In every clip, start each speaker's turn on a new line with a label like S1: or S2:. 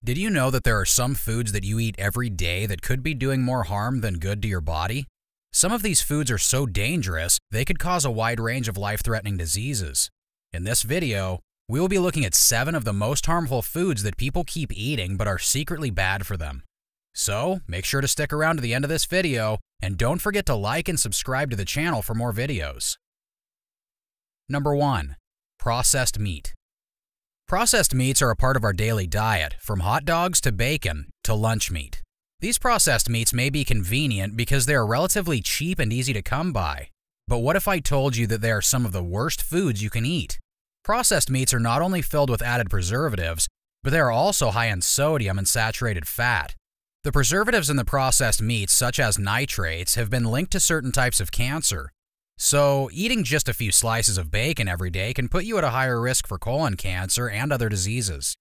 S1: Did you know that there are some foods that you eat every day that could be doing more harm than good to your body? Some of these foods are so dangerous, they could cause a wide range of life-threatening diseases. In this video, we will be looking at 7 of the most harmful foods that people keep eating but are secretly bad for them. So, make sure to stick around to the end of this video, and don't forget to like and subscribe to the channel for more videos. Number 1. Processed meat. Processed meats are a part of our daily diet, from hot dogs to bacon to lunch meat. These processed meats may be convenient because they are relatively cheap and easy to come by. But what if I told you that they are some of the worst foods you can eat? Processed meats are not only filled with added preservatives, but they are also high in sodium and saturated fat. The preservatives in the processed meats, such as nitrates, have been linked to certain types of cancer. So, eating just a few slices of bacon every day can put you at a higher risk for colon cancer and other diseases.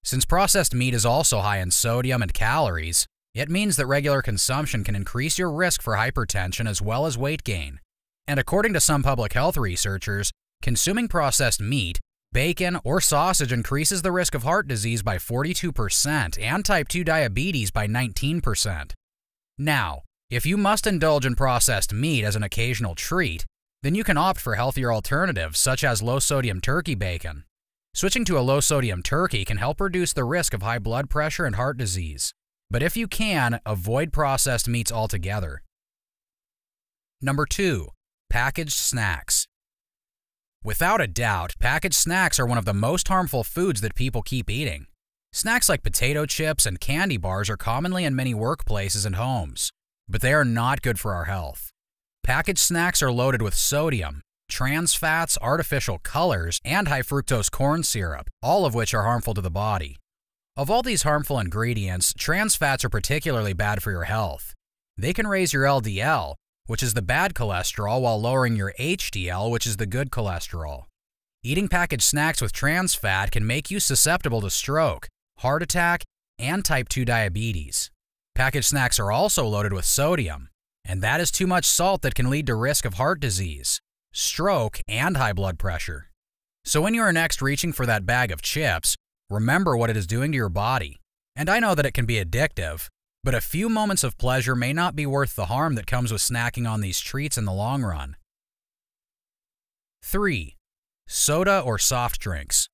S1: Since processed meat is also high in sodium and calories, it means that regular consumption can increase your risk for hypertension as well as weight gain. And according to some public health researchers, consuming processed meat, bacon, or sausage increases the risk of heart disease by 42% and type 2 diabetes by 19%. Now, if you must indulge in processed meat as an occasional treat, then you can opt for healthier alternatives such as low-sodium turkey bacon. Switching to a low-sodium turkey can help reduce the risk of high blood pressure and heart disease. But if you can, avoid processed meats altogether. Number 2. Packaged snacks. Without a doubt, packaged snacks are one of the most harmful foods that people keep eating. Snacks like potato chips and candy bars are commonly in many workplaces and homes, but they are not good for our health. Packaged snacks are loaded with sodium, trans fats, artificial colors, and high fructose corn syrup, all of which are harmful to the body. Of all these harmful ingredients, trans fats are particularly bad for your health. They can raise your LDL, which is the bad cholesterol, while lowering your HDL, which is the good cholesterol. Eating packaged snacks with trans fat can make you susceptible to stroke, heart attack, and type 2 diabetes. Packaged snacks are also loaded with sodium, and that is too much salt that can lead to risk of heart disease, stroke, and high blood pressure. So when you are next reaching for that bag of chips, remember what it is doing to your body. And I know that it can be addictive, but a few moments of pleasure may not be worth the harm that comes with snacking on these treats in the long run. 3. Soda or soft drinks.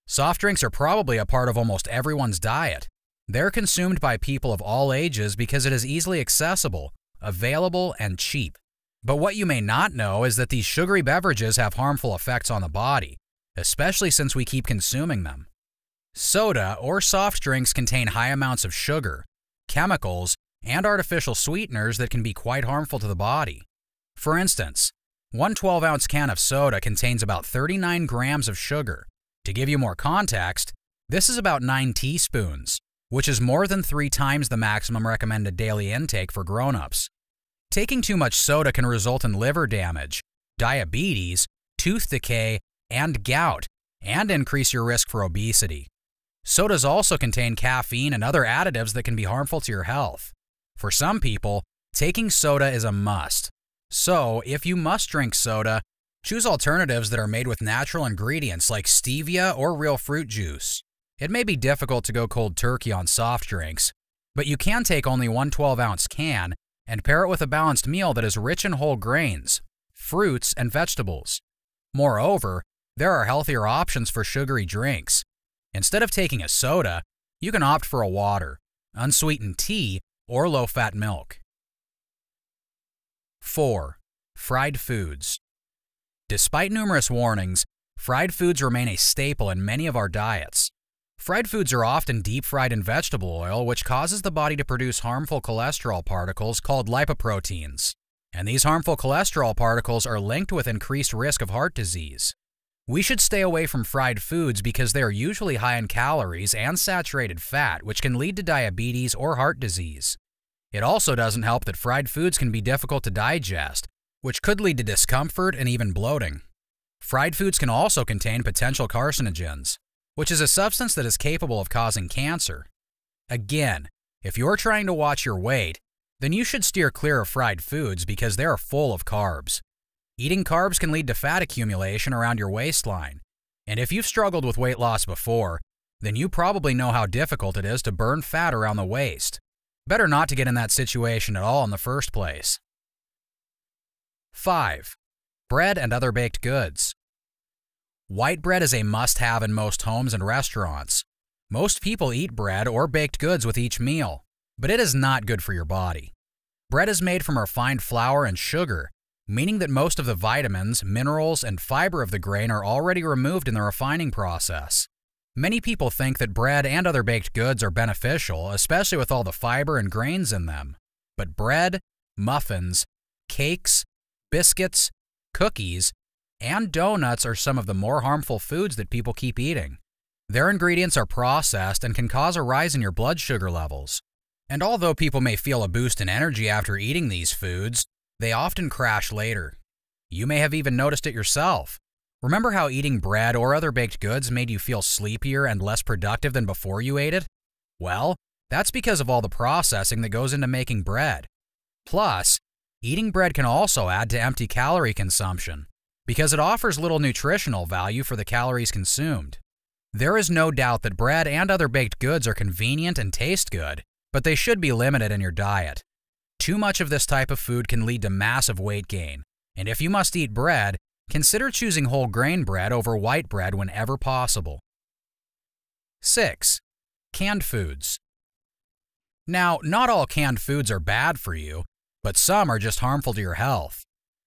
S1: Soft drinks are probably a part of almost everyone's diet. They're consumed by people of all ages because it is easily accessible, available, and cheap. But what you may not know is that these sugary beverages have harmful effects on the body, especially since we keep consuming them. Soda or soft drinks contain high amounts of sugar, chemicals, and artificial sweeteners that can be quite harmful to the body. For instance, one 12-ounce can of soda contains about 39 grams of sugar. To give you more context, this is about 9 teaspoons, which is more than 3 times the maximum recommended daily intake for grown-ups. Taking too much soda can result in liver damage, diabetes, tooth decay, and gout, and increase your risk for obesity. Sodas also contain caffeine and other additives that can be harmful to your health. For some people, taking soda is a must. So, if you must drink soda, choose alternatives that are made with natural ingredients like stevia or real fruit juice. It may be difficult to go cold turkey on soft drinks, but you can take only one 12-ounce can and pair it with a balanced meal that is rich in whole grains, fruits, and vegetables. Moreover, there are healthier options for sugary drinks. Instead of taking a soda, you can opt for a water, unsweetened tea, or low-fat milk. 4. Fried foods. Despite numerous warnings, fried foods remain a staple in many of our diets. Fried foods are often deep-fried in vegetable oil, which causes the body to produce harmful cholesterol particles called lipoproteins. And these harmful cholesterol particles are linked with increased risk of heart disease. We should stay away from fried foods because they are usually high in calories and saturated fat, which can lead to diabetes or heart disease. It also doesn't help that fried foods can be difficult to digest, which could lead to discomfort and even bloating. Fried foods can also contain potential carcinogens, which is a substance that is capable of causing cancer. Again, if you're trying to watch your weight, then you should steer clear of fried foods because they are full of carbs. Eating carbs can lead to fat accumulation around your waistline, and if you've struggled with weight loss before, then you probably know how difficult it is to burn fat around the waist. Better not to get in that situation at all in the first place. 5. Bread and other baked goods. White bread is a must-have in most homes and restaurants. Most people eat bread or baked goods with each meal, but it is not good for your body. Bread is made from refined flour and sugar, meaning that most of the vitamins, minerals, and fiber of the grain are already removed in the refining process. Many people think that bread and other baked goods are beneficial, especially with all the fiber and grains in them. But bread, muffins, cakes, biscuits, cookies, and donuts are some of the more harmful foods that people keep eating. Their ingredients are processed and can cause a rise in your blood sugar levels. And although people may feel a boost in energy after eating these foods, they often crash later. You may have even noticed it yourself. Remember how eating bread or other baked goods made you feel sleepier and less productive than before you ate it? Well, that's because of all the processing that goes into making bread. Plus, eating bread can also add to empty calorie consumption, because it offers little nutritional value for the calories consumed. There is no doubt that bread and other baked goods are convenient and taste good, but they should be limited in your diet. Too much of this type of food can lead to massive weight gain, and if you must eat bread, consider choosing whole grain bread over white bread whenever possible. 6. Canned foods. Now, not all canned foods are bad for you, but some are just harmful to your health.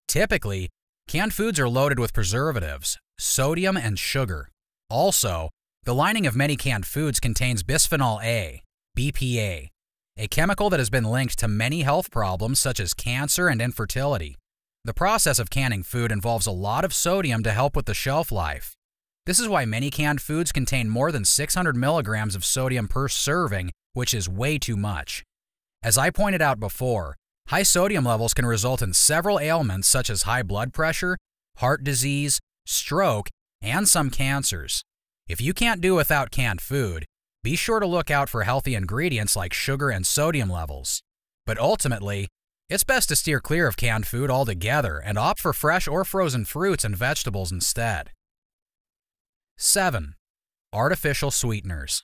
S1: Typically, canned foods are loaded with preservatives, sodium, and sugar. Also, the lining of many canned foods contains bisphenol A, BPA, a chemical that has been linked to many health problems such as cancer and infertility. The process of canning food involves a lot of sodium to help with the shelf life. This is why many canned foods contain more than 600 milligrams of sodium per serving, which is way too much. As I pointed out before, high sodium levels can result in several ailments such as high blood pressure, heart disease, stroke, and some cancers. If you can't do without canned food, be sure to look out for healthy ingredients like sugar and sodium levels. But ultimately, it's best to steer clear of canned food altogether and opt for fresh or frozen fruits and vegetables instead. 7. Artificial sweeteners.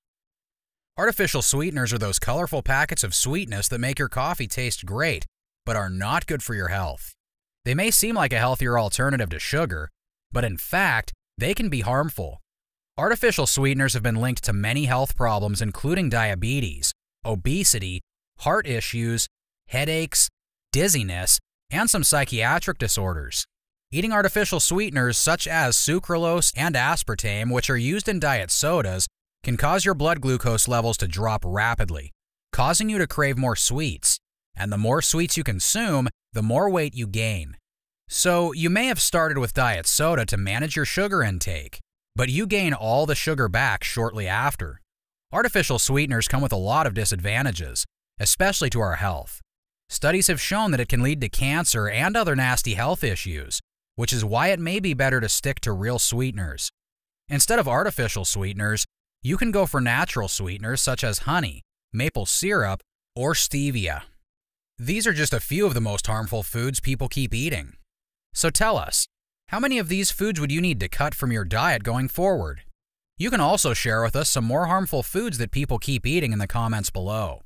S1: Artificial sweeteners are those colorful packets of sweetness that make your coffee taste great, but are not good for your health. They may seem like a healthier alternative to sugar, but in fact, they can be harmful. Artificial sweeteners have been linked to many health problems including diabetes, obesity, heart issues, headaches, dizziness, and some psychiatric disorders. Eating artificial sweeteners such as sucralose and aspartame, which are used in diet sodas, can cause your blood glucose levels to drop rapidly, causing you to crave more sweets. And the more sweets you consume, the more weight you gain. So you may have started with diet soda to manage your sugar intake, but you gain all the sugar back shortly after. Artificial sweeteners come with a lot of disadvantages, especially to our health. Studies have shown that it can lead to cancer and other nasty health issues, which is why it may be better to stick to real sweeteners. Instead of artificial sweeteners, you can go for natural sweeteners such as honey, maple syrup, or stevia. These are just a few of the most harmful foods people keep eating. So tell us, how many of these foods would you need to cut from your diet going forward? You can also share with us some more harmful foods that people keep eating in the comments below.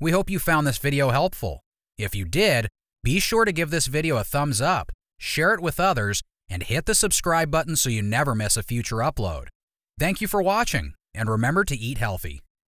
S1: We hope you found this video helpful. If you did, be sure to give this video a thumbs up, share it with others, and hit the subscribe button so you never miss a future upload. Thank you for watching, and remember to eat healthy.